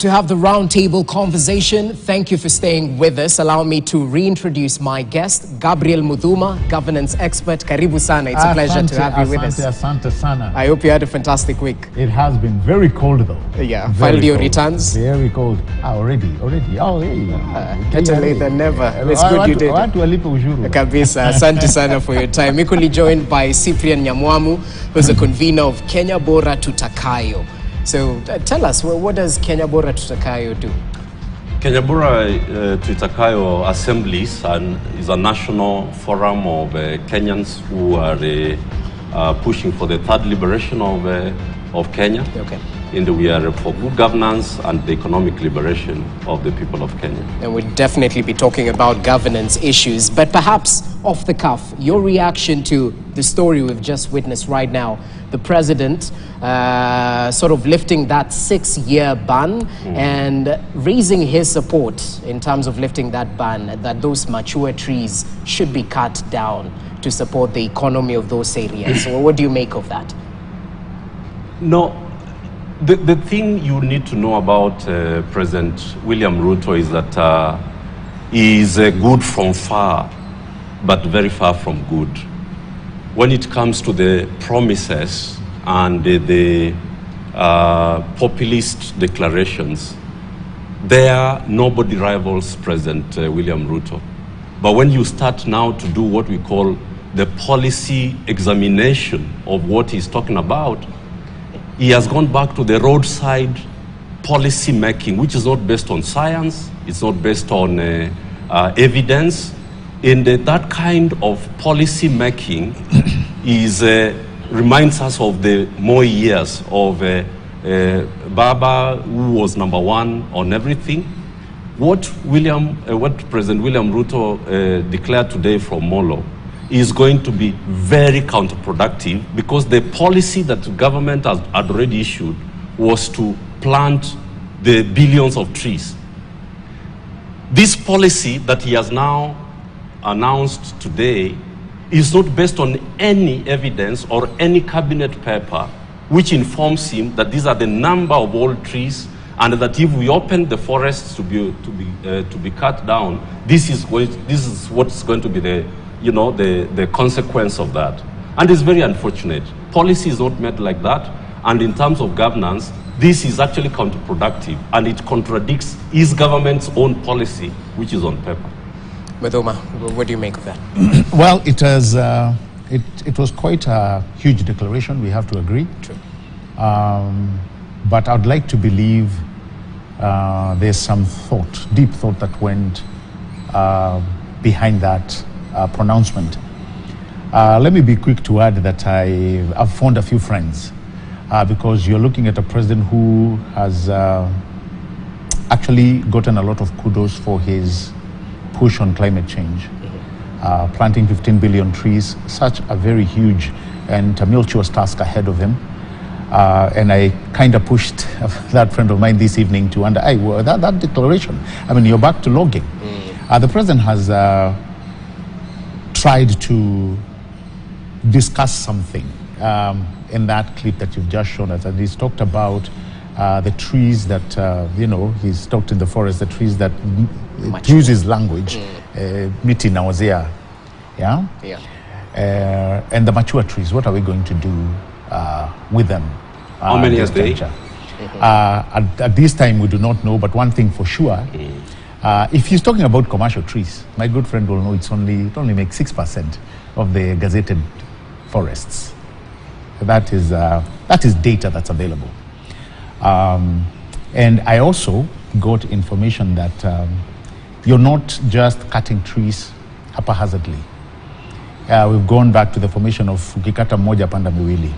To have the roundtable conversation, thank you for staying with us. Allow me to reintroduce my guest, Gabriel Muthuma, governance expert. Karibu sana. It's a pleasure to have you with us. Asante sana. I hope you had a fantastic week. It has been very cold though. Yeah, filed your returns? Very cold. Already. Oh, hey. Better late than never. It's good you did. Kabisa, asante sana for your time. Equally joined by Cyprian Nyamwamu, who's a convener of Kenya Bora Tutakayo. So tell us, what does Kenya Bora Tutakayo do? Kenya Bora Tutakayo Assemblies is a national forum of Kenyans who are pushing for the third liberation of Kenya. Okay. And we are for good governance and the economic liberation of the people of Kenya. And we'll definitely be talking about governance issues, but perhaps off the cuff, your reaction to the story we've just witnessed right now, the president sort of lifting that 6-year ban and raising his support in terms of lifting that ban, that those mature trees should be cut down to support the economy of those areas. So what do you make of that? No. The thing you need to know about President William Ruto is that he is good from far, but very far from good. When it comes to the promises and the populist declarations, there nobody rivals President William Ruto. But when you start now to do what we call the policy examination of what he's talking about, he has gone back to the roadside policy making, which is not based on science, it's not based on evidence. And that kind of policy making reminds us of the more years of Baba, who was #1 on everything. What President William Ruto declared today from Molo is going to be very counterproductive, because the policy that the government had already issued was to plant the billions of trees. This policy that he has now announced today is not based on any evidence or any cabinet paper which informs him that these are the number of old trees, and that if we open the forests to be cut down, this is what's going to be the consequence of that. And it's very unfortunate. Policy is not made like that, and in terms of governance, this is actually counterproductive, and it contradicts his government's own policy, which is on paper. Muthuma, what do you make of that? Well, it was quite a huge declaration, we have to agree. True. But I'd like to believe there's some thought, deep thought that went behind that pronouncement. Let me be quick to add that I've found a few friends, because you're looking at a president who has actually gotten a lot of kudos for his push on climate change, planting 15 billion trees, such a very huge and tumultuous task ahead of him. And I kind of pushed that friend of mine this evening to wonder, that declaration, I mean, you're back to logging. The president has tried to discuss something in that clip that you've just shown us, and he's talked about the trees that he's talked in the forest, the trees that use his language, miti naozea, and the mature trees. What are we going to do with them? How many are they? At this time, we do not know, but one thing for sure. If he's talking about commercial trees, my good friend will know it only makes 6% of the gazetted forests. That is data that's available. And I also got information that you're not just cutting trees haphazardly. We've gone back to the formation of ukikata moja panda miwili.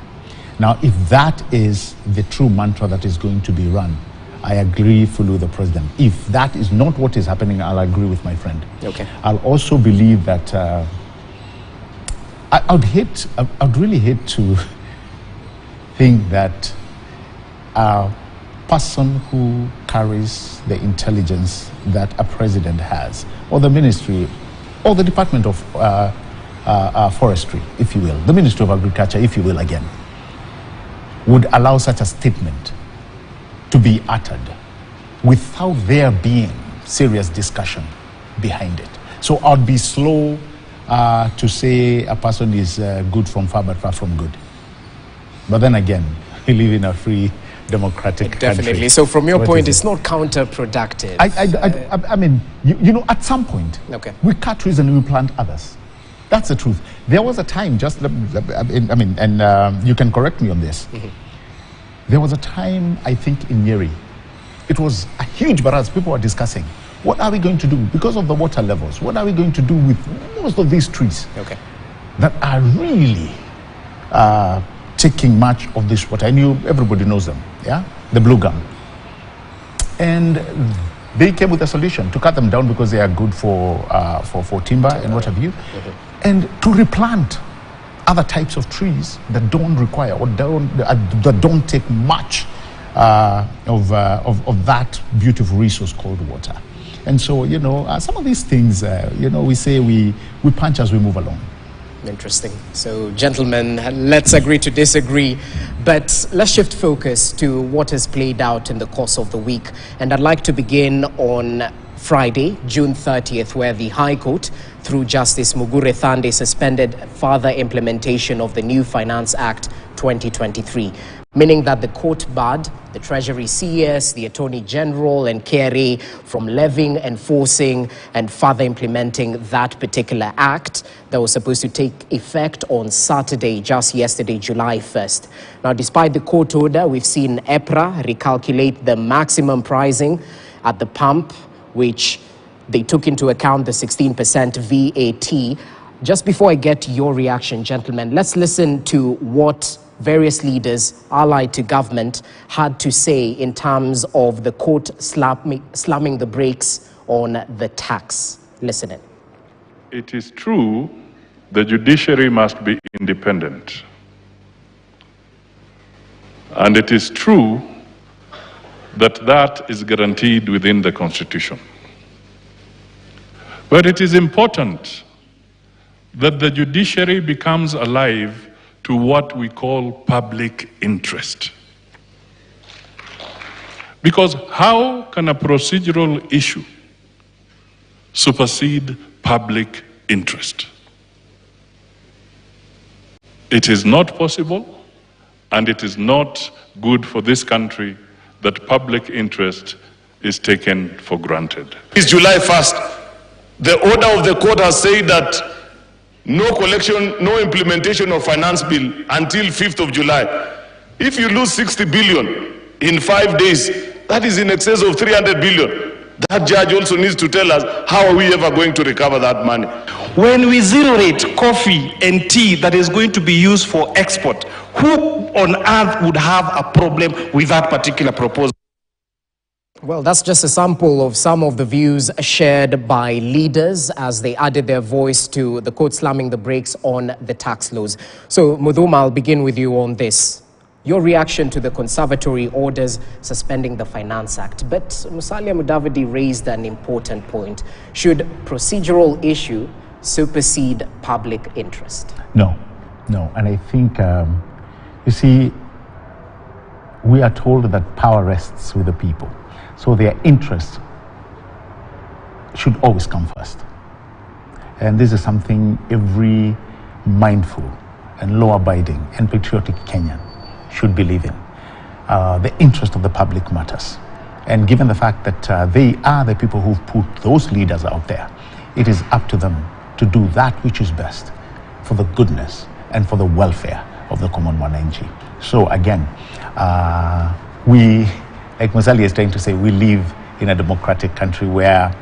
Now, if that is the true mantra that is going to be run, I agree fully with the president. If that is not what is happening, I'll agree with my friend. Okay. I'll also believe that I'd really hate to think that a person who carries the intelligence that a president has, or the ministry, or the Department of Forestry, if you will, the Ministry of Agriculture, if you will, again, would allow such a statement to be uttered without there being serious discussion behind it. So I'd be slow to say a person is good from far but far from good. But then again, we live in a free democratic Definitely. country. So from your What point, is it's not counterproductive. I mean, you know, at some point, Okay. we cut trees and we plant others. That's the truth. There was a time, you can correct me on this. There was a time, I think, in Nyeri. It was a huge barrage. People were discussing, what are we going to do because of the water levels? What are we going to do with most of these trees that are really taking much of this water? I knew everybody knows them, yeah? The blue gum. And they came with a solution to cut them down because they are good for timber and what have you, and to replant other types of trees that don't require or that don't take much of that beautiful resource called water. And so, you know, some of these things, you know, we say we punch as we move along. Interesting. So, gentlemen, let's agree to disagree. But let's shift focus to what has played out in the course of the week. And I'd like to begin on Friday, June 30th, where the High Court, through Justice Mugure Thande, suspended further implementation of the new Finance Act 2023, meaning that the court barred the Treasury CS, the Attorney General and KRA from levying, enforcing and further implementing that particular act that was supposed to take effect on Saturday, just yesterday, July 1st. Now, despite the court order, we've seen EPRA recalculate the maximum pricing at the pump, which they took into account the 16% VAT. Just before I get your reaction, gentlemen, let's listen to what various leaders allied to government had to say in terms of the court slamming the brakes on the tax. Listen in. It is true the judiciary must be independent. And it is true that that is guaranteed within the Constitution. But it is important that the judiciary becomes alive to what we call public interest. Because how can a procedural issue supersede public interest? It is not possible, and it is not good for this country that public interest is taken for granted. It's July 1st. The order of the court has said that no collection, no implementation of finance bill until 5th of July. If you lose 60 billion in 5 days, that is in excess of 300 billion. That judge also needs to tell us, how are we ever going to recover that money? When we zero rate coffee and tea that is going to be used for export, who on earth would have a problem with that particular proposal? Well, that's just a sample of some of the views shared by leaders as they added their voice to the court slamming the brakes on the tax laws. So, Muthuma, I'll begin with you on this. Your reaction to the conservatory orders suspending the Finance Act. But Musalia Mudavadi raised an important point. Should procedural issue supersede public interest? No. And I think, you see, we are told that power rests with the people. So their interests should always come first. And this is something every mindful and law-abiding and patriotic Kenyan should believe in. The interest of the public matters. And given the fact that they are the people who've put those leaders out there, it is up to them to do that which is best for the goodness and for the welfare of the common wananchi. So again, like Musalia is trying to say, we live in a democratic country where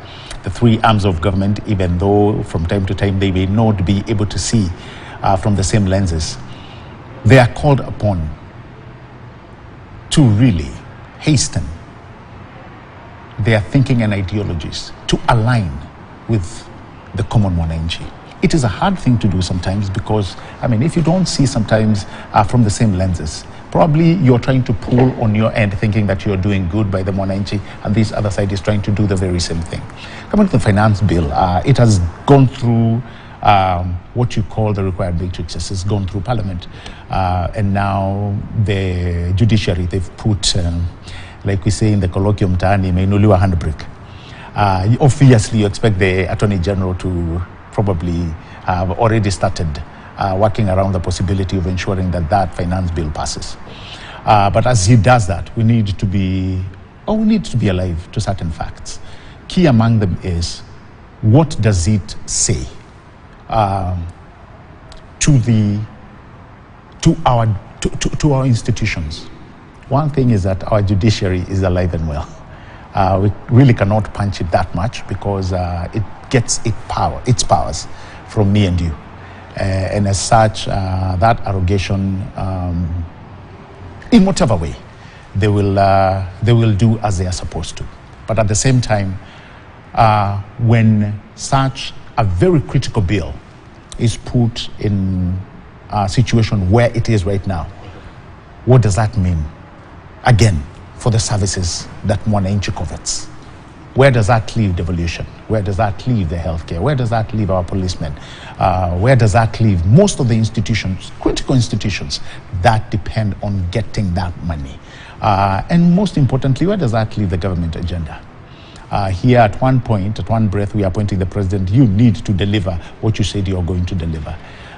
the three arms of government, even though from time to time they may not be able to see from the same lenses, they are called upon to really hasten their thinking and ideologies to align with the common wananchi. It is a hard thing to do sometimes because, I mean, if you don't see sometimes from the same lenses, probably you're trying to pull on your end thinking that you're doing good by the Mwananchi, and this other side is trying to do the very same thing. Coming to the finance bill, it has gone through what you call the required matrices. It's gone through Parliament, and now the judiciary, they've put like we say in the colloquium mtaani, imeinuliwa handbrake. Obviously, you expect the Attorney General to probably have already started working around the possibility of ensuring that that finance bill passes. But as he does that, we need to be alive to certain facts. Key among them is, what does it say to our institutions? One thing is that our judiciary is alive and well. We really cannot punch it that much because it gets its powers from me and you. And as such, that arrogation, in whatever way, they will do as they are supposed to. But at the same time, when such a very critical bill is put in a situation where it is right now, what does that mean? Again, for the services that mwananchi covets. Where does that leave devolution? Where does that leave the healthcare? Where does that leave our policemen? Where does that leave most of the institutions, critical institutions, that depend on getting that money? And most importantly, where does that leave the government agenda? Here at one point, at one breath, we are appointing the president. You need to deliver what you said you're going to deliver.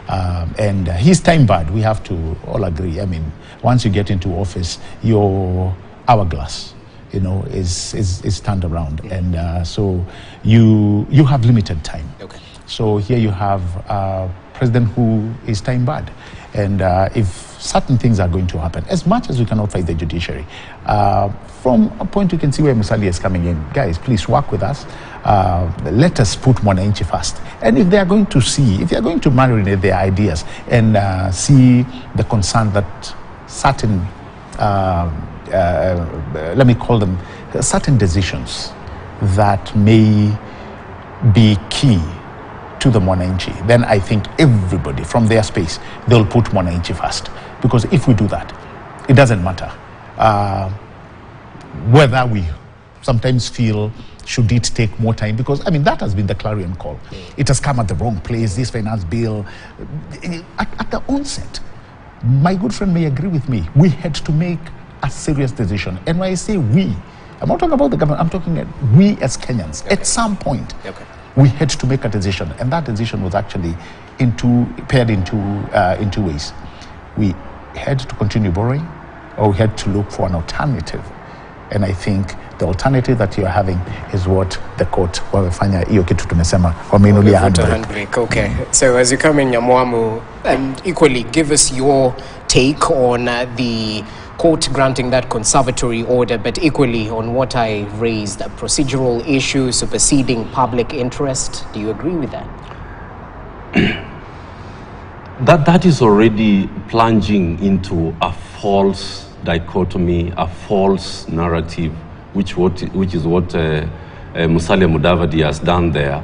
And he's time barred. We have to all agree. I mean, once you get into office, your hourglass, is turned around, and so you have limited time. Okay. So here you have a president who is time barred, and if certain things are going to happen, as much as we cannot fight the judiciary, from a point you can see where Musalia is coming in. Guys, please work with us. Let us put mwananchi first. And if they are going to marinate their ideas and see the concern that certain let me call them certain decisions that may be key to the mwananchi, then I think everybody from their space, they'll put mwananchi first. Because if we do that, it doesn't matter whether we sometimes feel should it take more time, because I mean that has been the clarion call. It has come at the wrong place, this finance bill. At the onset, my good friend may agree with me, we had to make a serious decision. And when I say we, I'm not talking about the government, I'm talking about we as Kenyans. Okay. At some point, we had to make a decision, and that decision was actually paired in two ways. We had to continue borrowing, or we had to look for an alternative. And I think the alternative that you're having is what the court wamefanya hiyo kitu tumesema wameinulia handbrake. Okay, so as you come in, Nyamwamu, and equally give us your take on the court granting that conservatory order, but equally on what I raised, a procedural issue superseding public interest. Do you agree with that? That is already plunging into a false dichotomy, a false narrative, which is what Musalia Mudavadi has done there,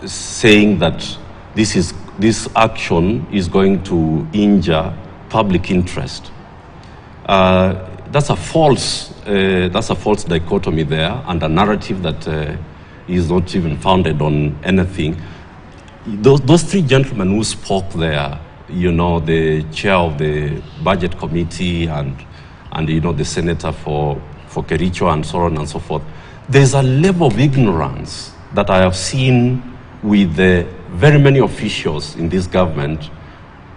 saying that this action is going to injure public interest. That's a false dichotomy there, and a narrative that is not even founded on anything. Those three gentlemen who spoke there, the chair of the budget committee and the senator for Kericho and so on and so forth, there's a level of ignorance that I have seen with very many officials in this government,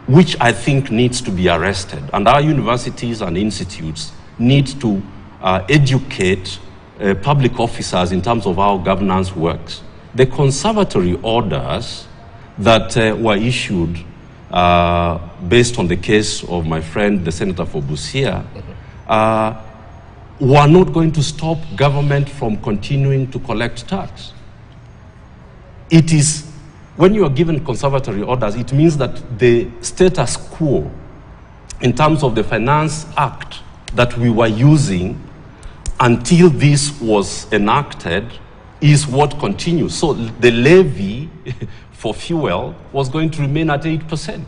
which I think needs to be arrested. And our universities and institutes need to educate public officers in terms of how governance works. The conservatory orders that were issued based on the case of my friend, the senator for Busia, were not going to stop government from continuing to collect tax. It is, when you are given conservatory orders, it means that the status quo in terms of the Finance Act that we were using until this was enacted is what continues. So the levy for fuel was going to remain at 8%.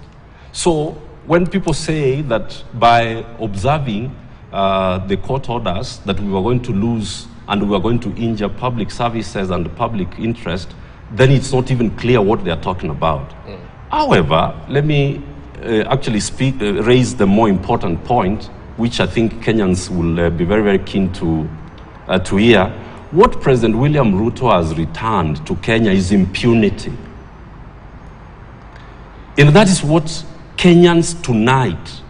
So when people say that by observing the court orders that we were going to lose and we were going to injure public services and the public interest, then it's not even clear what they're talking about. However, let me actually raise the more important point, which I think Kenyans will be very, very keen to hear. What President William Ruto has returned to Kenya is impunity. And that is what Kenyans tonight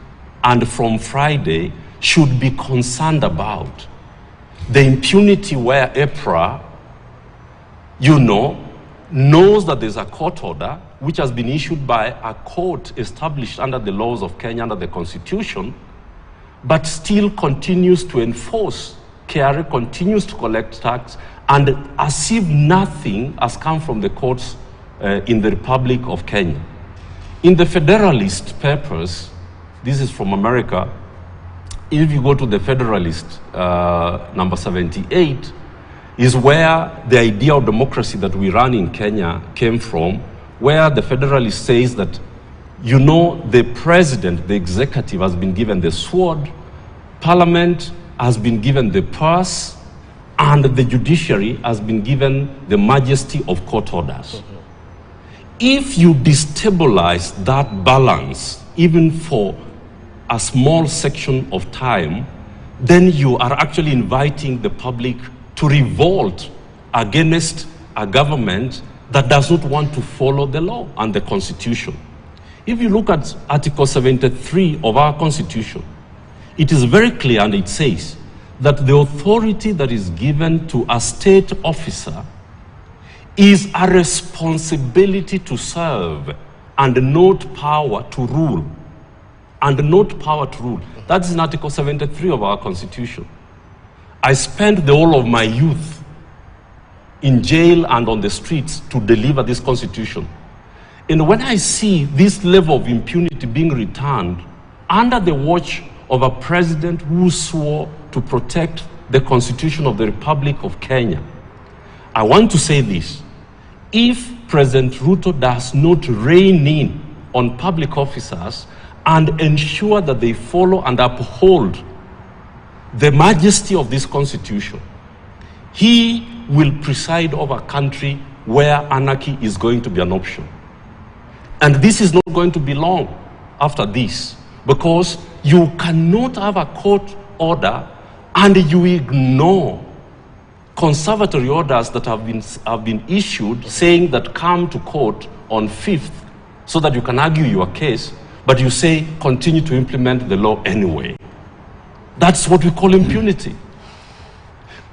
and from Friday should be concerned about. The impunity where EPRA, knows that there's a court order which has been issued by a court established under the laws of Kenya, under the Constitution, but still continues to enforce. KRA continues to collect tax, and as if nothing has come from the courts in the Republic of Kenya. In the Federalist Papers, this is from America, if you go to the Federalist number 78, is where the idea of democracy that we run in Kenya came from, where the Federalist says that, the president, the executive, has been given the sword, parliament has been given the purse, and the judiciary has been given the majesty of court orders. If you destabilize that balance, even for a small section of time, then you are actually inviting the public to revolt against a government that does not want to follow the law and the Constitution. If you look at Article 73 of our Constitution, it is very clear, and it says that the authority that is given to a state officer is a responsibility to serve and not power to rule. And not power to rule. That is in Article 73 of our Constitution. I spent the whole of my youth in jail and on the streets to deliver this Constitution. And when I see this level of impunity being returned under the watch of a president who swore to protect the Constitution of the Republic of Kenya, I want to say this. If President Ruto does not rein in on public officers and ensure that they follow and uphold the majesty of this Constitution, he will preside over a country where anarchy is going to be an option. And this is not going to be long after this, because you cannot have a court order and you ignore conservatory orders that have been issued saying that come to court on 5th so that you can argue your case, but you say continue to implement the law anyway. That's what we call impunity.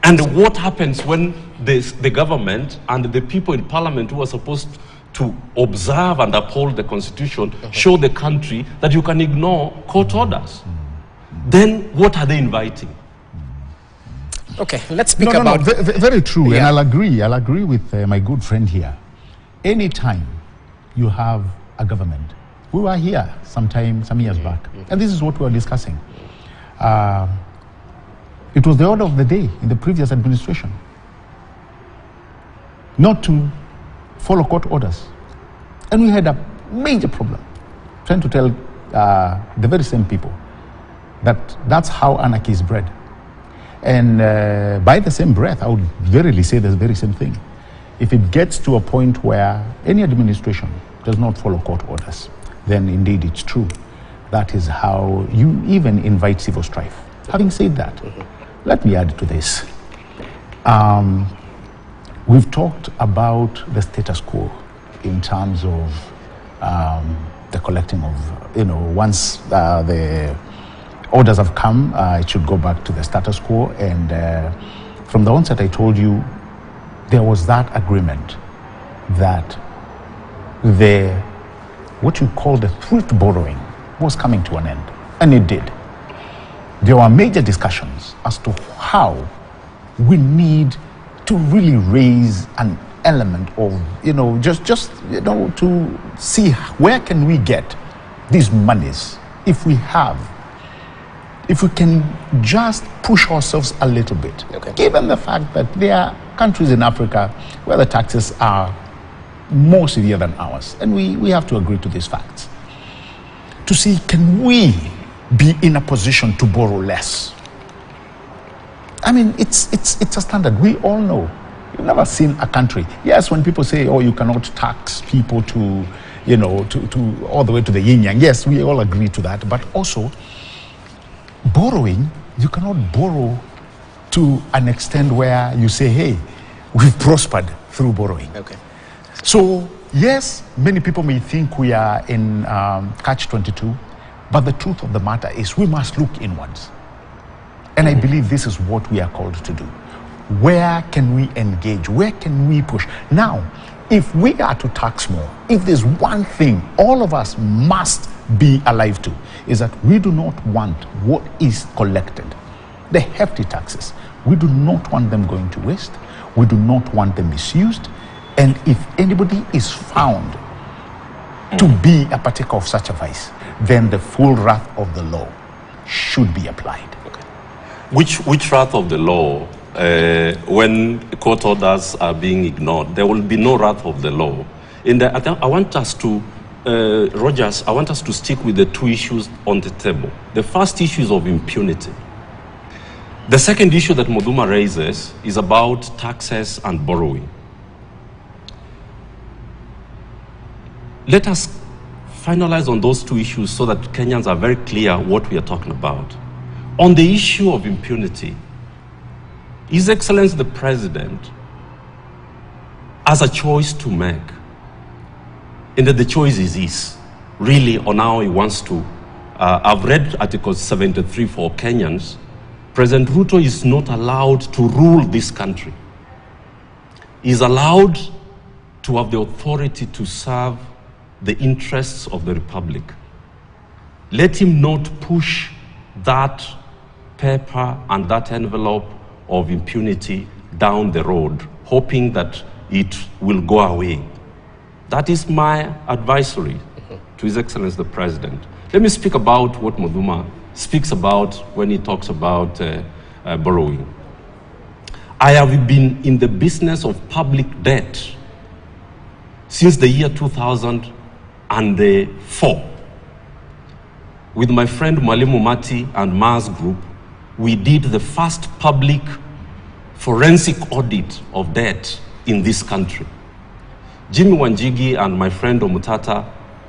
And what happens when the government and the people in parliament who are supposed to observe and uphold the Constitution show the country that you can ignore court orders? Then what are they inviting? Okay, let's speak about... Very true, Yeah. and I'll agree with my good friend here. Anytime you have a government, we were here some years back, and this is what we were discussing. It was the order of the day in the previous administration not to follow court orders. And we had a major problem trying to tell the very same people that that's how anarchy is bred. And by the same breath, I would verily say the very same thing. If it gets to a point where any administration does not follow court orders, then indeed it's true. That is how you even invite civil strife. Having said that, let me add to this. We've talked about the status quo in terms of the collecting of, once the orders have come, it should go back to the status quo. And from the onset, I told you there was that agreement that what you call the thrift borrowing was coming to an end, and it did. There were major discussions as to how we need to really raise an element of, to see where can we get these monies if we can just push ourselves a little bit. Okay. Given the fact that there are countries in Africa where the taxes are more severe than ours, and we have to agree to these facts. To see, can we be in a position to borrow less? I mean, it's a standard. We all know. You've never seen a country. Yes, when people say, oh, you cannot tax people to all the way to the yin yang. Yes, we all agree to that. But also, borrowing, you cannot borrow to an extent where you say, hey, we've prospered through borrowing. Okay. So, yes, many people may think we are in catch-22, but the truth of the matter is we must look inwards. And I believe this is what we are called to do. Where can we engage? Where can we push? Now, if we are to tax more, if there's one thing all of us must be alive to, is that we do not want what is collected, the hefty taxes. We do not want them going to waste. We do not want them misused. And if anybody is found to be a partaker of such a vice, then the full wrath of the law should be applied. Okay. Which wrath of the law, when court orders are being ignored, there will be no wrath of the law? I want us to, Rogers, I want us to stick with the two issues on the table. The first issue is of impunity. The second issue that Muthuma raises is about taxes and borrowing. Let us finalize on those two issues so that Kenyans are very clear what we are talking about. On the issue of impunity, His Excellency the President has a choice to make. And the choice is his, really, on how he wants to. I've read Article 73 for Kenyans. President Ruto is not allowed to rule this country. He is allowed to have the authority to serve the interests of the Republic. Let him not push that paper and that envelope of impunity down the road, hoping that it will go away. That is my advisory to His Excellency the President. Let me speak about what Muthuma speaks about when he talks about borrowing. I have been in the business of public debt since the year 2004. With my friend Mwalimu Mati and Mars Group, we did the first public forensic audit of debt in this country. Jimmy Wanjigi and my friend Omutata,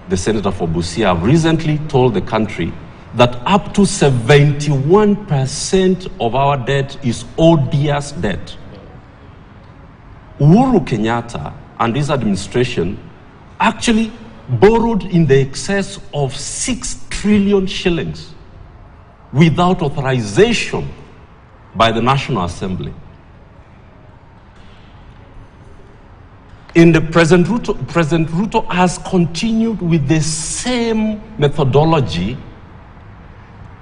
the senator for Busia, have recently told the country that up to 71% of our debt is odious debt. Uhuru Kenyatta and his administration actually borrowed in the excess of 6 trillion shillings without authorization by the National Assembly. In the President Ruto has continued with the same methodology.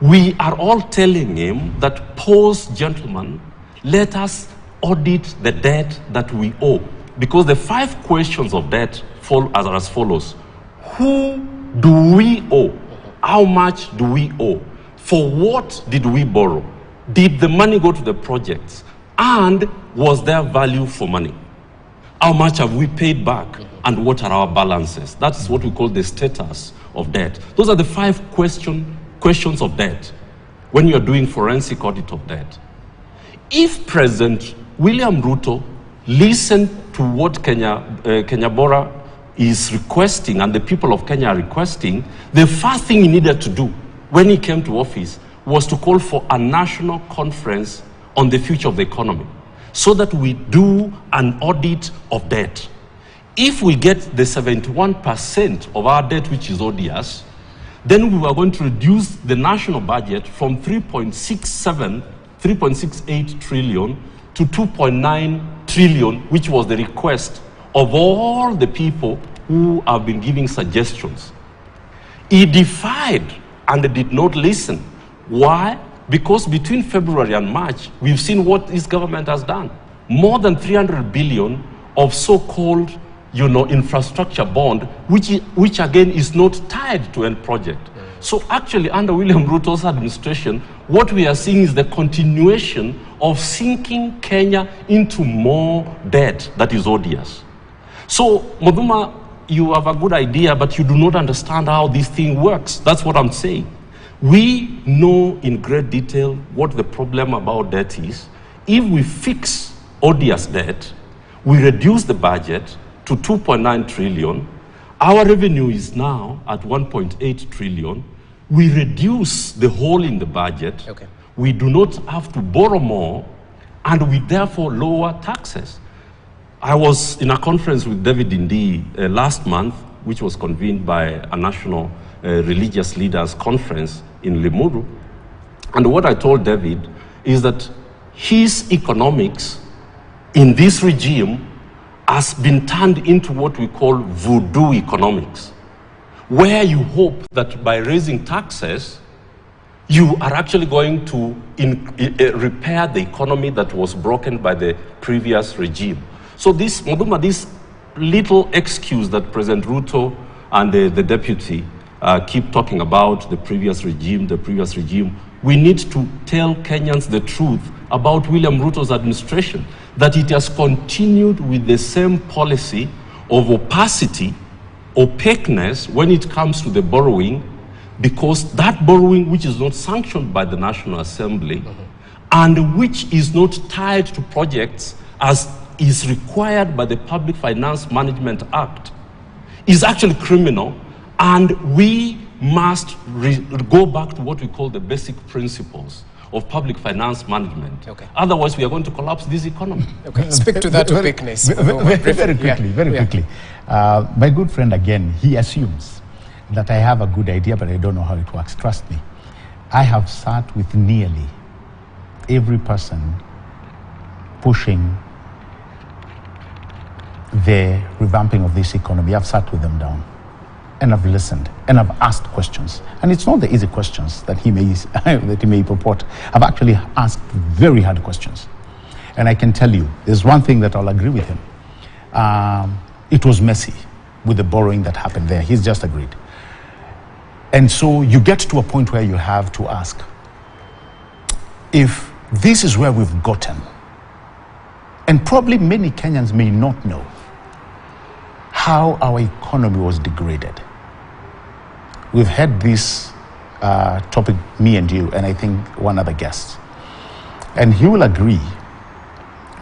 We are all telling him that, pause, gentlemen, let us audit the debt that we owe. Because the 5 questions of debt fall as follows. Who do we owe? How much do we owe? For what did we borrow? Did the money go to the projects? And was there value for money? How much have we paid back? And what are our balances? That's what we call the status of debt. Those are the 5 questions of debt when you're doing forensic audit of debt. If President William Ruto listened to what Kenya Bora is requesting and the people of Kenya are requesting, the first thing he needed to do when he came to office was to call for a national conference on the future of the economy so that we do an audit of debt. If we get the 71% of our debt, which is odious, then we are going to reduce the national budget from 3.68 trillion to 2.9 trillion, which was the request of all the people who have been giving suggestions. He defied and did not listen. Why? Because between February and March, we've seen what this government has done. More than 300 billion of so-called, infrastructure bond, which again is not tied to any project. So actually, under William Ruto's administration, what we are seeing is the continuation of sinking Kenya into more debt that is odious. So, Muthuma, you have a good idea, but you do not understand how this thing works. That's what I'm saying. We know in great detail what the problem about debt is. If we fix odious debt, we reduce the budget to 2.9 trillion. Our revenue is now at 1.8 trillion. we reduce the hole in the budget, Okay. we do not have to borrow more, and we therefore lower taxes. I was in a conference with David Indi last month, which was convened by a national religious leaders conference in Limuru. And what I told David is that his economics in this regime has been turned into what we call voodoo economics, where you hope that by raising taxes, you are actually going to repair the economy that was broken by the previous regime. So this, Muthuma, this little excuse that President Ruto and the deputy keep talking about the previous regime, we need to tell Kenyans the truth about William Ruto's administration, that it has continued with the same policy of opacity, opaqueness when it comes to the borrowing, because that borrowing which is not sanctioned by the National Assembly and which is not tied to projects as is required by the Public Finance Management Act is actually criminal, and we must go back to what we call the basic principles of public finance management. Okay. Otherwise, we are going to collapse this economy. Okay, speak to that opaqueness. Very quickly. My good friend, again, he assumes that I have a good idea, but I don't know how it works. Trust me. I have sat with nearly every person pushing the revamping of this economy. I've sat with them down and I've listened and I've asked questions. And it's not the easy questions that he may purport. I've actually asked very hard questions. And I can tell you, there's one thing that I'll agree with him. It was messy with the borrowing that happened there. He's just agreed. And so you get to a point where you have to ask, if this is where we've gotten, and probably many Kenyans may not know how our economy was degraded. We've had this topic, me and you, and I think one other guest. And he will agree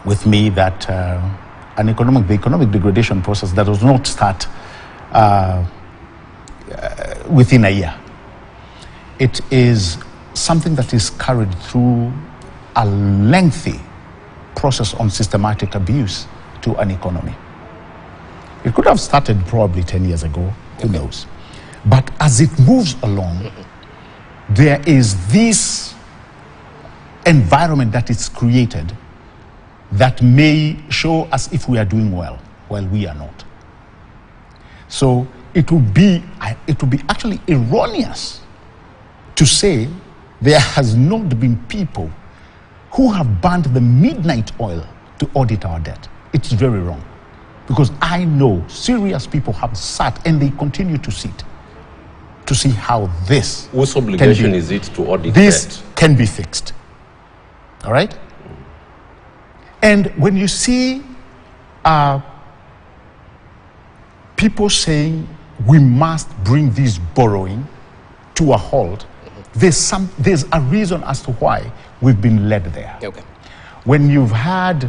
with me that the economic degradation process that does not start within a year. It is something that is carried through a lengthy process on systematic abuse to an economy. It could have started probably 10 years ago, who knows. But as it moves along, there is this environment that is created that may show as if we are doing well, while we are not. So it would be actually erroneous to say there has not been people who have burned the midnight oil to audit our debt. It's very wrong. Because I know serious people have sat and they continue to sit to see how this Whose obligation is it to audit this debt? Can be fixed. All right? And when you see people saying we must bring this borrowing to a halt, there's a reason as to why we've been led there. Okay. When you've had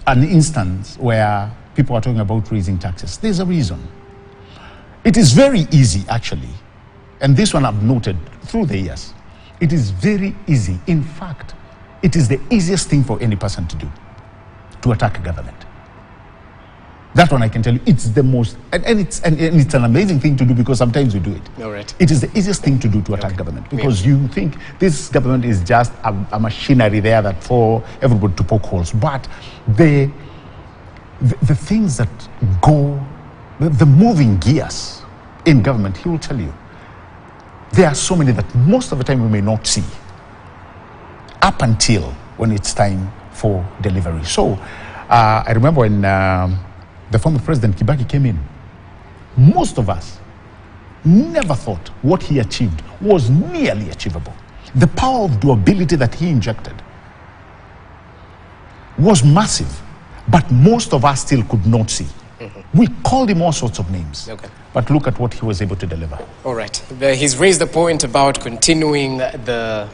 an instance where people are talking about raising taxes, there's a reason. It is very easy, actually, and this one I've noted through the years. It is very easy. In fact, it is the easiest thing for any person to do, to attack a government. That one I can tell you, it's the most, and it's an amazing thing to do because sometimes we do it. All right. It is the easiest thing to do to attack government because you think this government is just a machinery there that for everybody to poke holes. But the things that go, the moving gears in government, he will tell you, there are so many that most of the time we may not see up until when it's time for delivery. So I remember when the former President Kibaki came in, most of us never thought what he achieved was nearly achievable. The power of doability that he injected was massive, but most of us still could not see. We called him all sorts of names, but look at what he was able to deliver. All right. He's raised the point about continuing the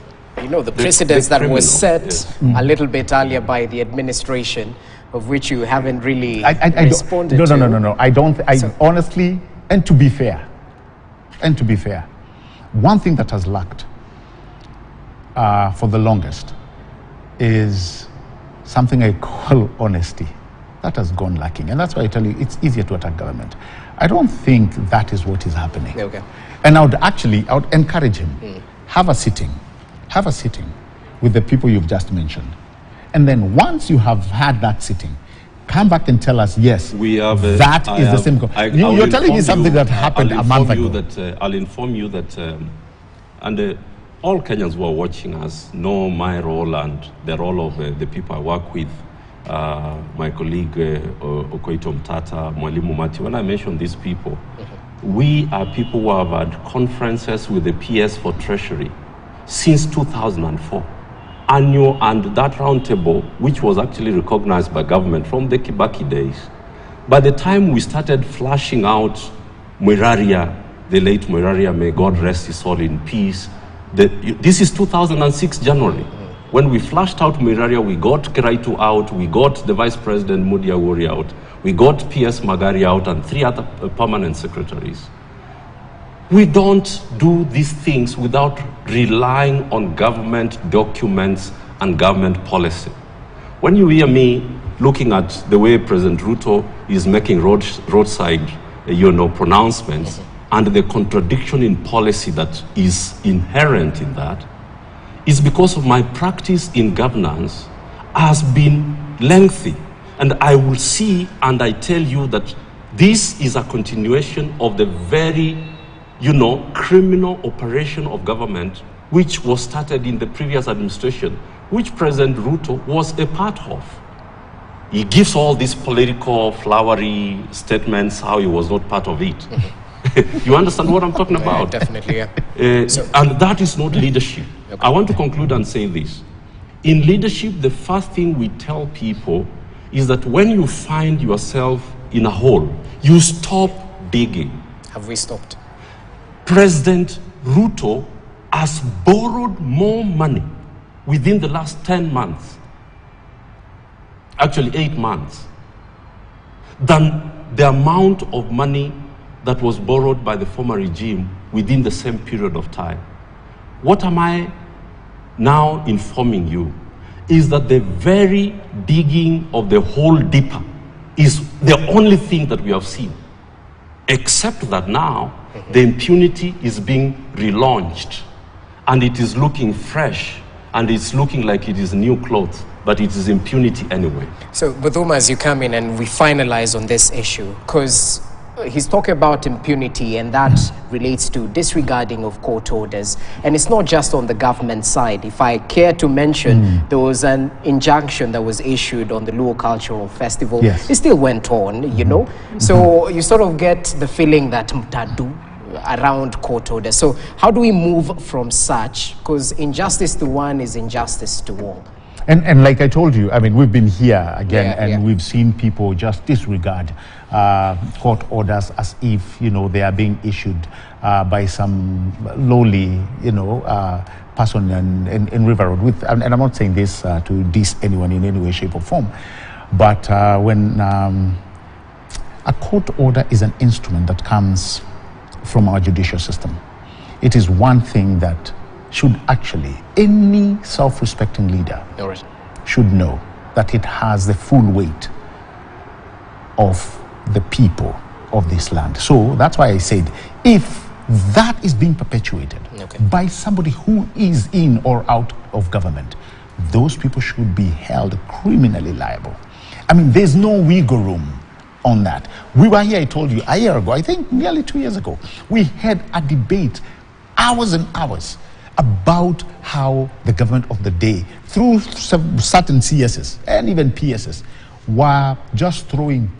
precedents that was set a little bit earlier by the administration, of which you haven't really responded to. No. Honestly, and to be fair, And to be fair, one thing that has lacked for the longest is something I call honesty. That has gone lacking. And that's why I tell you, it's easier to attack government. I don't think that is what is happening. Okay. And I would encourage him, have a sitting with the people you've just mentioned. And then once you have had that sitting, come back and tell us, yes, we have, that is the same. You're telling me something that happened a month ago. I'll inform you that, all Kenyans who are watching us know my role and the role of the people I work with, my colleague Okoito Mtata, Mwalimu Mati. When I mention these people, we are people who have had conferences with the PS for Treasury since 2004. Annual, and that roundtable, which was actually recognized by government from the Kibaki days. By the time we started flashing out Mwiraria, the late Mwiraria, may God rest his soul in peace, this is 2006 January. When we flashed out Mwiraria, we got Kiraitu out, we got the Vice President Mudia Wuri out, we got PS Magari out, and 3 other permanent secretaries. We don't do these things without relying on government documents and government policy. When you hear me looking at the way President Ruto is making roadside pronouncements, and the contradiction in policy that is inherent in that, is because of my practice in governance has been lengthy. And I will see and I tell you that this is a continuation of the very criminal operation of government, which was started in the previous administration, which President Ruto was a part of. He gives all these political, flowery statements, how he was not part of it. You understand what I'm talking about? Definitely, yeah. And that is not leadership. Okay. I want to conclude and say this. In leadership, the first thing we tell people is that when you find yourself in a hole, you stop digging. Have we stopped? President Ruto has borrowed more money within the last 10 months, actually 8 months, than the amount of money that was borrowed by the former regime within the same period of time. What am I now informing you is that the very digging of the hole deeper is the only thing that we have seen, except that now the impunity is being relaunched and it is looking fresh and it's looking like it is new clothes, but it is impunity anyway. So, Muthuma, as you come in and we finalize on this issue, because he's talking about impunity, and that relates to disregarding of court orders. And it's not just on the government side. If I care to mention, there was an injunction that was issued on the Luo Cultural Festival. Yes. It still went on, So you sort of get the feeling that mtadu around court orders. So how do we move from such? Because injustice to one is injustice to all. And like I told you, I mean, we've been here again, we've seen people just disregard court orders as if, they are being issued by some lowly, person in River Road. And I'm not saying this to diss anyone in any way, shape, or form, but when a court order is an instrument that comes from our judicial system, it is one thing that should actually, any self-respecting leader should know that it has the full weight of the people of this land. So that's why I said, if that is being perpetuated by somebody who is in or out of government, those people should be held criminally liable. I mean, there's no wiggle room on that. We were here, I told you, a year ago, I think nearly 2 years ago, we had a debate, hours and hours, about how the government of the day, through certain CSs and even PSs, were just throwing,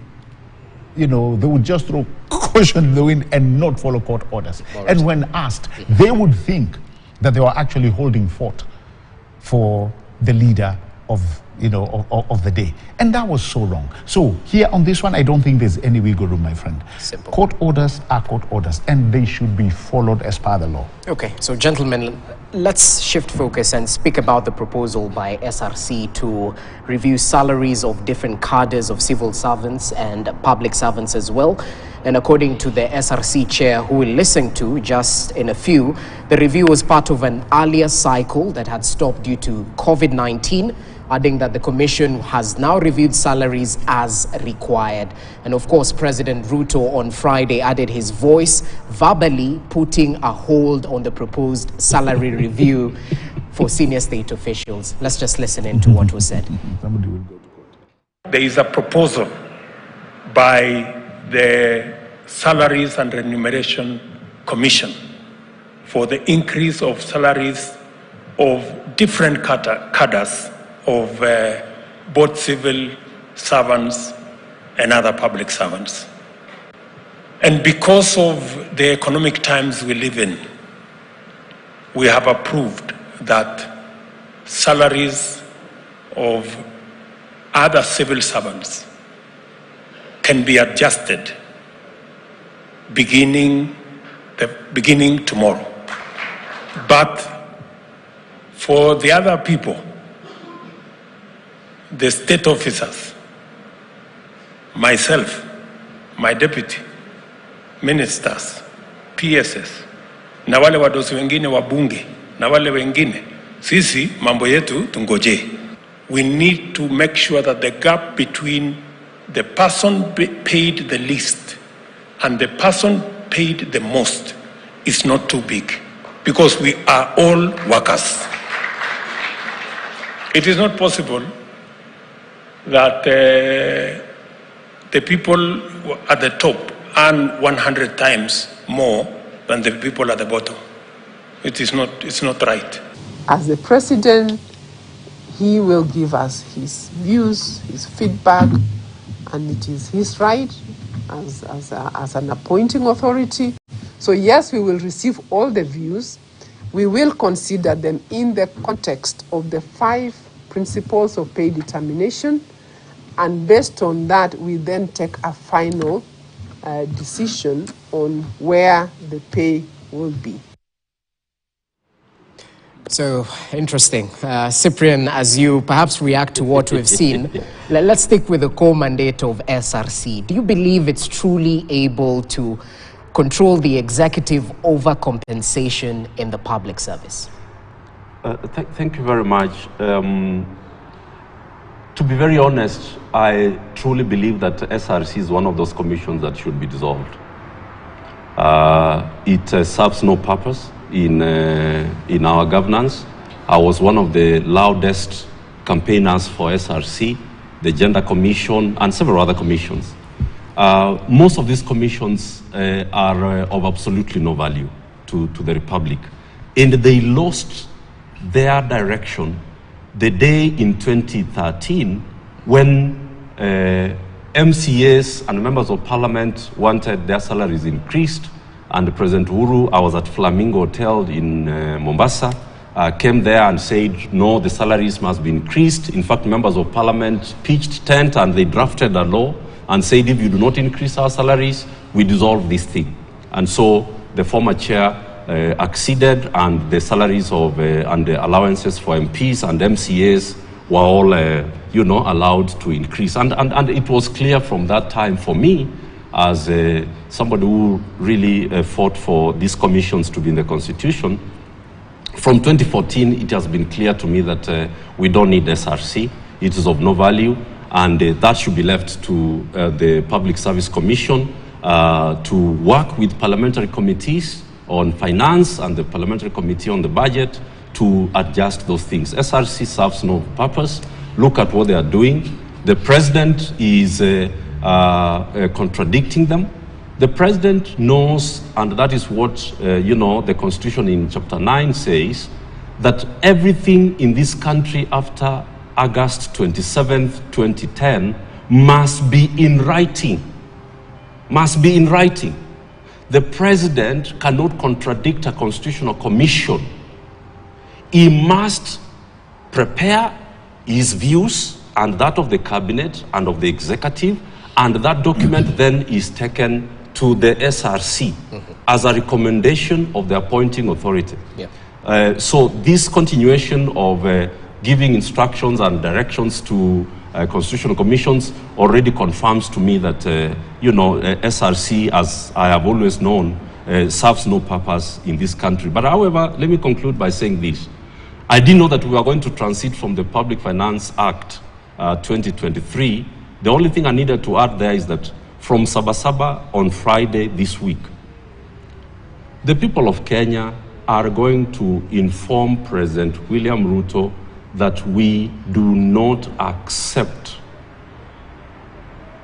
they would just throw caution in the wind and not follow court orders. And when asked, they would think that they were actually holding fort for the leader of the day, and that was so wrong. So here on this one, I don't think there's any wiggle room, my friend. Simple. Court orders are court orders, and they should be followed as per the law. Okay, so gentlemen, let's shift focus and speak about the proposal by SRC to review salaries of different cadres of civil servants and public servants as well. And according to the SRC chair, who we'll listen to just in a few, the review was part of an earlier cycle that had stopped due to COVID-19, adding that the commission has now reviewed salaries as required. And of course, President Ruto on Friday added his voice, verbally putting a hold on the proposed salary review for senior state officials. Let's just listen in to what was said. Somebody will go to court. There is a proposal by the Salaries and Remuneration Commission for the increase of salaries of different cadres of both civil servants and other public servants. And because of the economic times we live in, we have approved that salaries of other civil servants can be adjusted beginning tomorrow. But for the other people, the state officers, myself, my deputy, ministers, PSS, na wale wadosi wengine wabunge, na wale wengine, sisi mambo yetu tungoje. We need to make sure that the gap between the person paid the least and the person paid the most is not too big, because we are all workers. It is not possible that the people at the top earn 100 times more than the people at the bottom. It's not right. As the president, he will give us his views, his feedback, and it is his right as an appointing authority. So yes, we will receive all the views. We will consider them in the context of the 5 principles of pay determination, and based on that, we then take a final decision on where the pay will be. So, interesting. Cyprian, as you perhaps react to what we've seen, let's stick with the core mandate of SRC. Do you believe it's truly able to control the executive overcompensation in the public service? Thank you very much. To be very honest, I truly believe that SRC is one of those commissions that should be dissolved. It serves no purpose in our governance. I was one of the loudest campaigners for SRC, the Gender Commission, and several other commissions. Most of these commissions are of absolutely no value to the Republic. And they lost their direction the day in 2013 when MCAs and members of parliament wanted their salaries increased, and President Uhuru, I was at Flamingo Hotel in Mombasa, came there and said, no, the salaries must be increased. In fact, members of parliament pitched tent and they drafted a law and said, if you do not increase our salaries, we dissolve this thing. And so the former chair acceded, and the salaries of and the allowances for MPs and MCAs were all allowed to increase. And it was clear from that time for me, as somebody who really fought for these commissions to be in the Constitution. From 2014, it has been clear to me that we don't need SRC. It is of no value, and that should be left to the Public Service Commission to work with parliamentary committees on finance and the parliamentary committee on the budget to adjust those things. SRC serves no purpose. Look at what they are doing. The president is contradicting them. The president knows, and that is what the Constitution in Chapter 9 says, that everything in this country after August 27th, 2010 must be in writing. Must be in writing. The president cannot contradict a constitutional commission. He must prepare his views and that of the cabinet and of the executive, and that document then is taken to the SRC as a recommendation of the appointing authority. Yeah. So this continuation of giving instructions and directions to constitutional commissions already confirms to me that, SRC, as I have always known, serves no purpose in this country. But however, let me conclude by saying this. I didn't know that we were going to transit from the Public Finance Act 2023. The only thing I needed to add there is that from Sabasaba on Friday this week, the people of Kenya are going to inform President William Ruto that we do not accept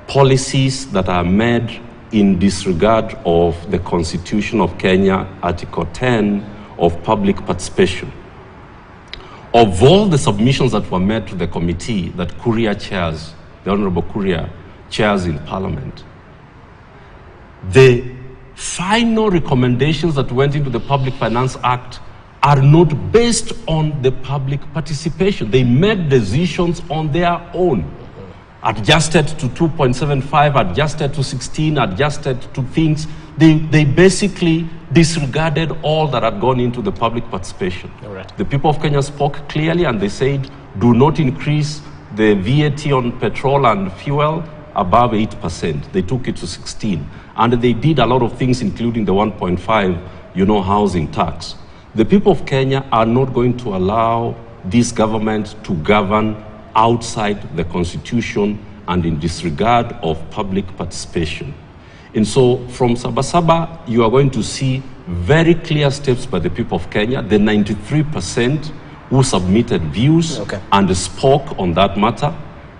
policies that are made in disregard of the Constitution of Kenya, Article 10 of public participation. Of all the submissions that were made to the committee that Kuria chairs, the Honorable Kuria chairs in Parliament, the final recommendations that went into the Public Finance Act are not based on the public participation. They made decisions on their own. Adjusted to 2.75, adjusted to 16, adjusted to things. They basically disregarded all that had gone into the public participation. Right. The people of Kenya spoke clearly and they said, do not increase the VAT on petrol and fuel above 8%. They took it to 16. And they did a lot of things, including the 1.5, housing tax. The people of Kenya are not going to allow this government to govern outside the Constitution and in disregard of public participation. And so from Sabasaba, you are going to see very clear steps by the people of Kenya, the 93% who submitted views and spoke on that matter.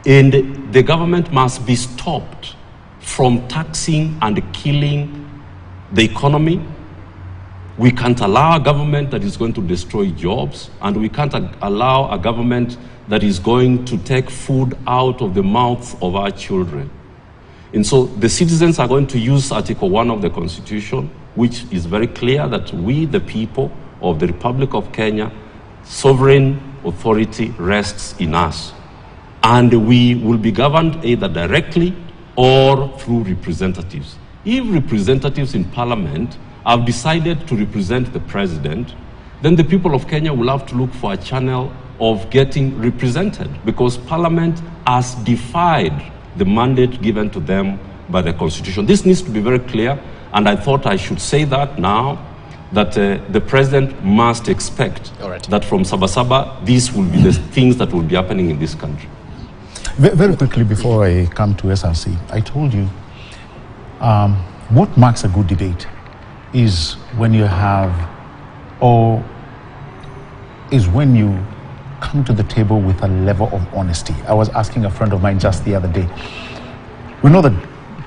And the government must be stopped from taxing and killing the economy. We can't allow a government that is going to destroy jobs, and we can't allow a government that is going to take food out of the mouths of our children. And so the citizens are going to use Article 1 of the Constitution, which is very clear that we, the people of the Republic of Kenya, sovereign authority rests in us. And we will be governed either directly or through representatives. If representatives in Parliament have decided to represent the president, then the people of Kenya will have to look for a channel of getting represented, because Parliament has defied the mandate given to them by the Constitution. This needs to be very clear, and I thought I should say that now, that the president must expect that from Sabasaba, these will be the things that will be happening in this country. Very quickly, before I come to SRC, I told you what marks a good debate is when you have, or is when you come to the table with a level of honesty. I was asking a friend of mine just the other day. We know that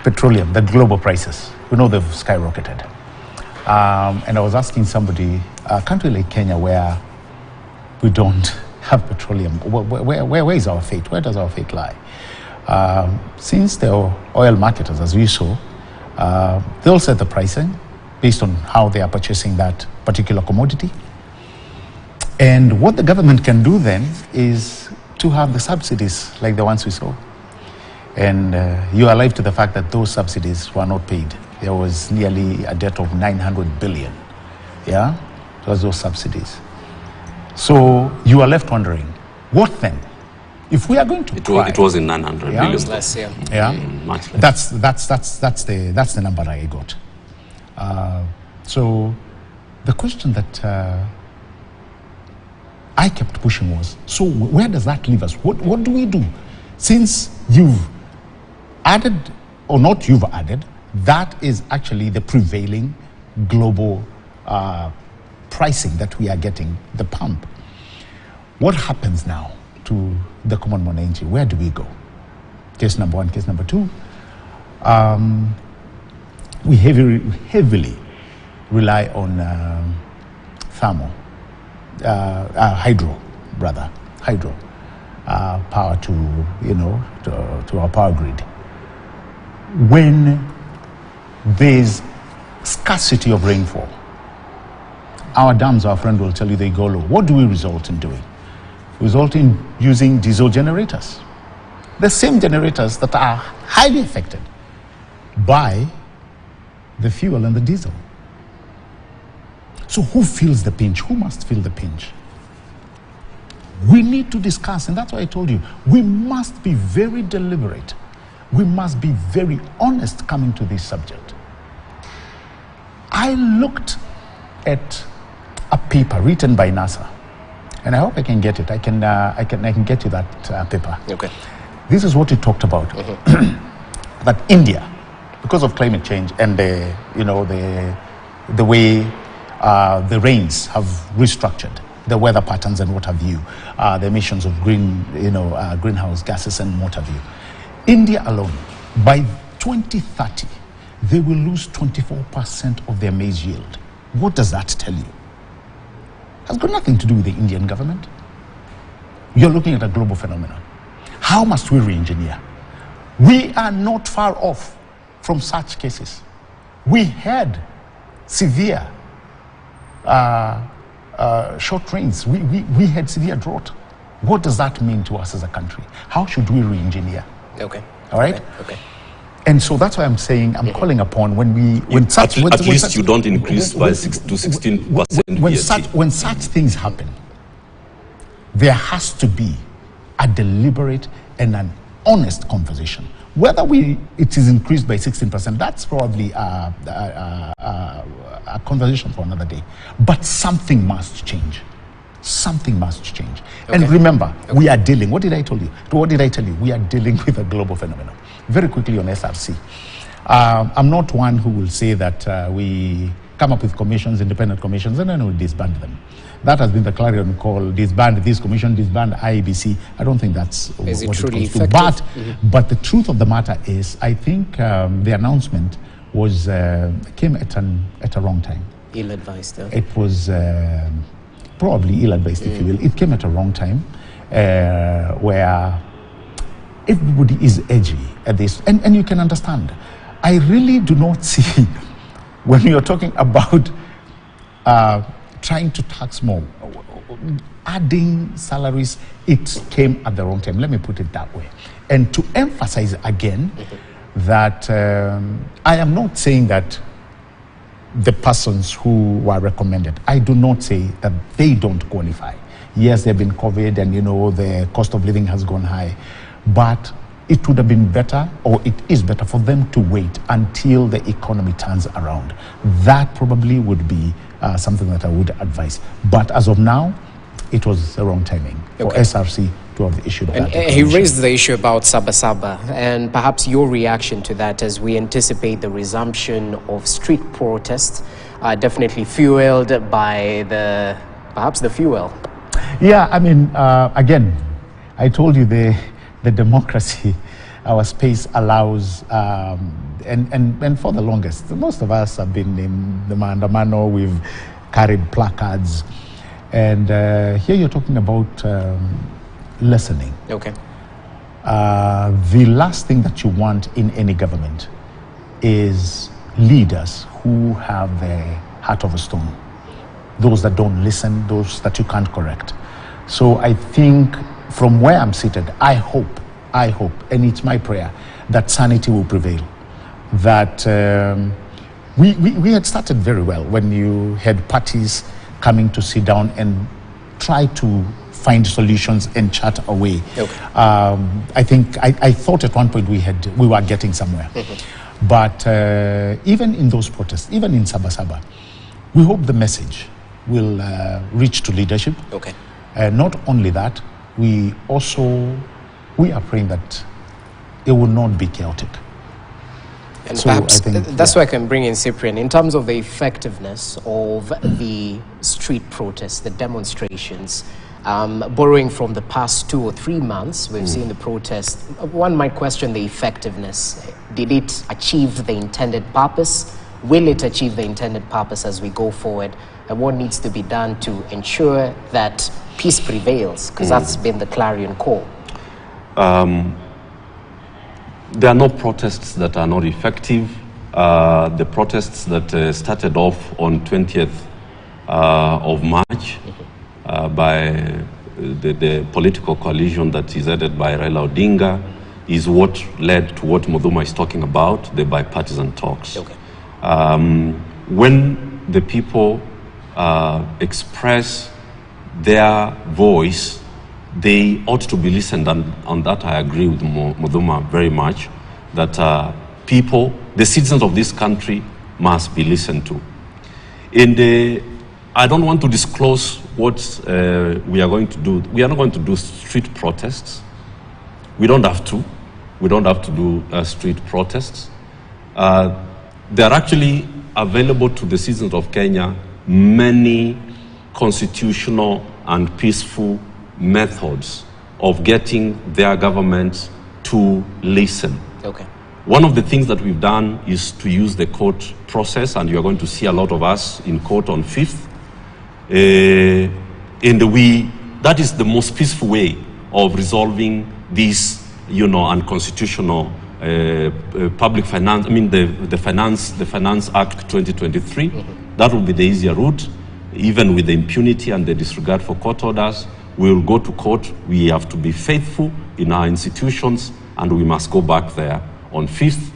petroleum, the global prices, we know they've skyrocketed. And I was asking somebody, a country like Kenya where we don't have petroleum, where is our fate? Where does our fate lie? Since the oil marketers, as we saw, they'll set the pricing based on how they are purchasing that particular commodity. And what the government can do then is to have the subsidies like the ones we saw. And you are alive to the fact that those subsidies were not paid. There was nearly a debt of 900 billion. Yeah, it was those subsidies. So you are left wondering, what then? If we are going to try, it was in 900 billion. It's less, yeah. Much less. That's the number I got. So the question that I kept pushing was, so where does that leave us? What do we do? Since you've added, or not you've added, that is actually the prevailing global pricing that we are getting, the pump. What happens now to the common mwananchi? Where do we go? Case number one. Case number two, we heavily rely on hydro power to our power grid. When there's scarcity of rainfall, our dams, our friend will tell you, they go low. What do we result in doing? result in using diesel generators. The same generators that are highly affected by the fuel and the diesel. So who feels the pinch? Who must feel the pinch? We need to discuss, and that's why I told you, we must be very deliberate. We must be very honest coming to this subject. I looked at a paper written by NASA, and I hope I can get it. I can get you that paper. Okay. This is what it talked about. That India, because of climate change and the way the rains have restructured the weather patterns and what have you, the emissions of greenhouse gases and what have you. India alone, by 2030, they will lose 24% of their maize yield. What does that tell you? Has got nothing to do with the Indian government. You're looking at a global phenomenon. How must we re-engineer? We are not far off from such cases. We had severe short rains. We had severe drought. What does that mean to us as a country? How should we re-engineer? Okay. All right? Okay. And so that's why I'm saying, I'm calling upon when at least you don't increase by 6 to 16%. When such things happen, there has to be a deliberate and an honest conversation. Whether it is increased by 16%, that's probably a conversation for another day. But something must change. Something must change. Okay. And remember, we are dealing, what did I tell you? We are dealing with a global phenomenon. Very quickly on SRC. I'm not one who will say that we come up with commissions, independent commissions, and then we disband them. That has been the clarion call: disband this commission, disband IEBC. I don't think that's what it comes to. But the truth of the matter is, I think the announcement was came at a wrong time. Ill-advised. It was probably ill-advised, if you will. It came at a wrong time, where everybody is edgy at this, and you can understand. I really do not see, when you're talking about trying to tax more, adding salaries, it came at the wrong time. Let me put it that way. And to emphasize again that I am not saying that the persons who were recommended, I do not say that they don't qualify. Yes, they've been COVID and the cost of living has gone high, but it would have been better, or it is better for them to wait until the economy turns around. That probably would be something that I would advise. But as of now, it was the wrong timing for SRC to have issued that. And he raised the issue about Sabasaba, and perhaps your reaction to that as we anticipate the resumption of street protests, definitely fueled by perhaps the fuel. Yeah, I mean, again, I told you the democracy, our space allows, and for the longest, most of us have been in the Maandamano, we've carried placards, and here you're talking about listening. Okay. The last thing that you want in any government is leaders who have the heart of a stone, those that don't listen, those that you can't correct. So I think from where I'm seated, I hope, and it's my prayer, that sanity will prevail. That we had started very well when you had parties coming to sit down and try to find solutions and chat away. Okay. I thought at one point we were getting somewhere. But even in those protests, even in Sabasaba, we hope the message will reach to leadership. Okay. Not only that, we are praying that it will not be chaotic. And so perhaps that's why I can bring in Cyprian. In terms of the effectiveness of the street protests, the demonstrations, borrowing from the past 2 or 3 months, we've seen the protests. One might question the effectiveness. Did it achieve the intended purpose? Will it achieve the intended purpose as we go forward? And what needs to be done to ensure that peace prevails? Because that's been the clarion call. There are no protests that are not effective. The protests that started off on 20th of March by the political coalition that is headed by Raila Odinga is what led to what Muthuma is talking about, the bipartisan talks. Okay. When the people express their voice, they ought to be listened, and on that I agree with Muthuma very much, that people, the citizens of this country, must be listened to. I don't want to disclose what we are going to do. We are not going to do street protests. We don't have to. We don't have to do street protests. They are actually available to the citizens of Kenya many constitutional and peaceful methods of getting their government to listen. Okay. One of the things that we've done is to use the court process, and you're going to see a lot of us in court on 5th. That is the most peaceful way of resolving these, unconstitutional public finance. I mean, the Finance Act 2023. Mm-hmm. That will be the easier route. Even with the impunity and the disregard for court orders, we will go to court. We have to be faithful in our institutions, and we must go back there on 5th.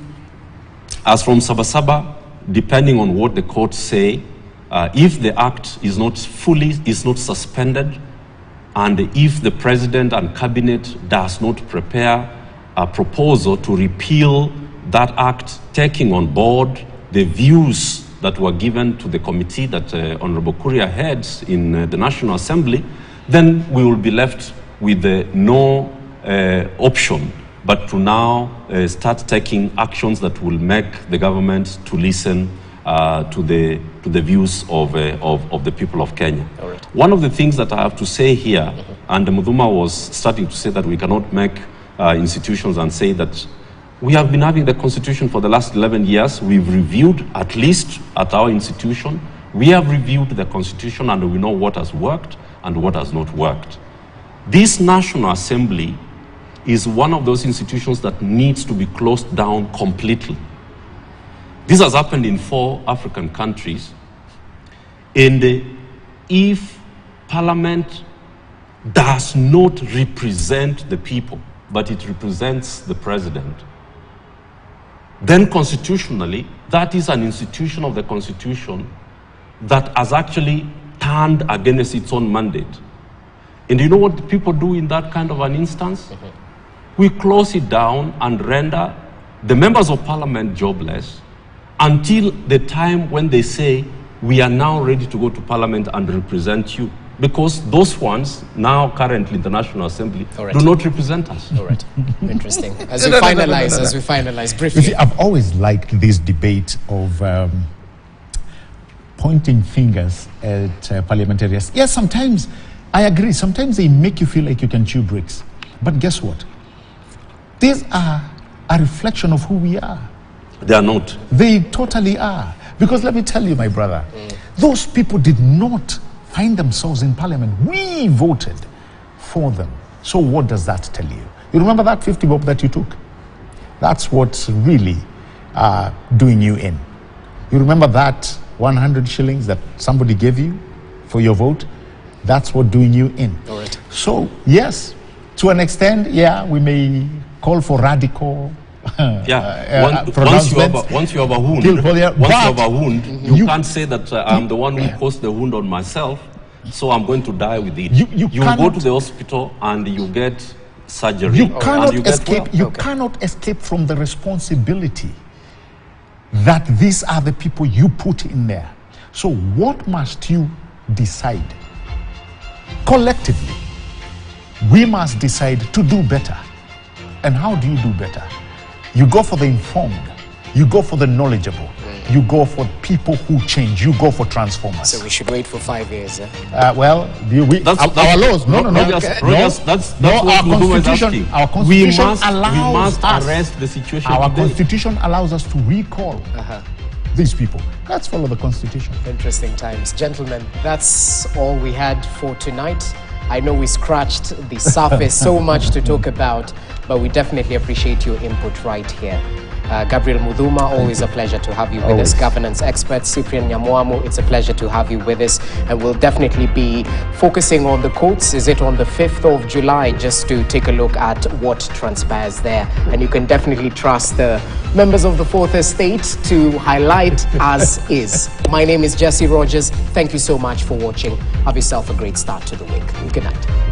As from Sabasaba, depending on what the courts say, if the act is not suspended, and if the president and cabinet does not prepare a proposal to repeal that act, taking on board the views that were given to the committee that Honorable Kuria heads in the National Assembly, then we will be left with no option but to now start taking actions that will make the government to listen to the views of the people of Kenya. Right. One of the things that I have to say here, and Muthuma was starting to say that we cannot make institutions and say that we have been having the Constitution for the last 11 years. We've reviewed, at least at our institution, we have reviewed the Constitution and we know what has worked and what has not worked. This National Assembly is one of those institutions that needs to be closed down completely. This has happened in 4 African countries. And if Parliament does not represent the people, but it represents the president, then constitutionally, that is an institution of the Constitution that has actually turned against its own mandate. And you know what the people do in that kind of an instance? We close it down and render the members of Parliament jobless until the time when they say, we are now ready to go to Parliament and represent you. Because those ones, now currently in the National Assembly, do not represent us. All right. Interesting. As we finalize briefly. You see, I've always liked this debate of pointing fingers at parliamentarians. Yes, sometimes I agree. Sometimes they make you feel like you can chew bricks. But guess what? These are a reflection of who we are. They are not. They totally are. Because let me tell you, my brother, those people did not find themselves in Parliament. We voted for them. So what does that tell you? You remember that 50 bob that you took? That's what's really doing you in. You remember that 100 shillings that somebody gave you for your vote? That's what doing you in. All right. So, yes, to an extent, yeah, we may call for radical once you have a wound, you can't say that I'm the one who caused the wound on myself, so I'm going to die with it. You go to the hospital and you get surgery. You cannot escape from the responsibility that these are the people you put in there. So what must you decide? Collectively, we must decide to do better. And how do you do better? You go for the informed. You go for the knowledgeable. You go for people who change. You go for transformers. So we should wait for 5 years. Our laws. No. That's what Muthuma is asking. Our Constitution we must arrest the situation. Our Constitution allows us to recall these people. Let's follow the Constitution. Interesting times. Gentlemen, that's all we had for tonight. I know we scratched the surface, so much to talk about, but we definitely appreciate your input right here. Gabriel Muthuma, always a pleasure to have you with us. Governance expert Cyprian Nyamwamu, it's a pleasure to have you with us. And we'll definitely be focusing on the courts. Is it on the 5th of July? Just to take a look at what transpires there. And you can definitely trust the members of the Fourth Estate to highlight as is. My name is Jesse Rogers. Thank you so much for watching. Have yourself a great start to the week. Good night.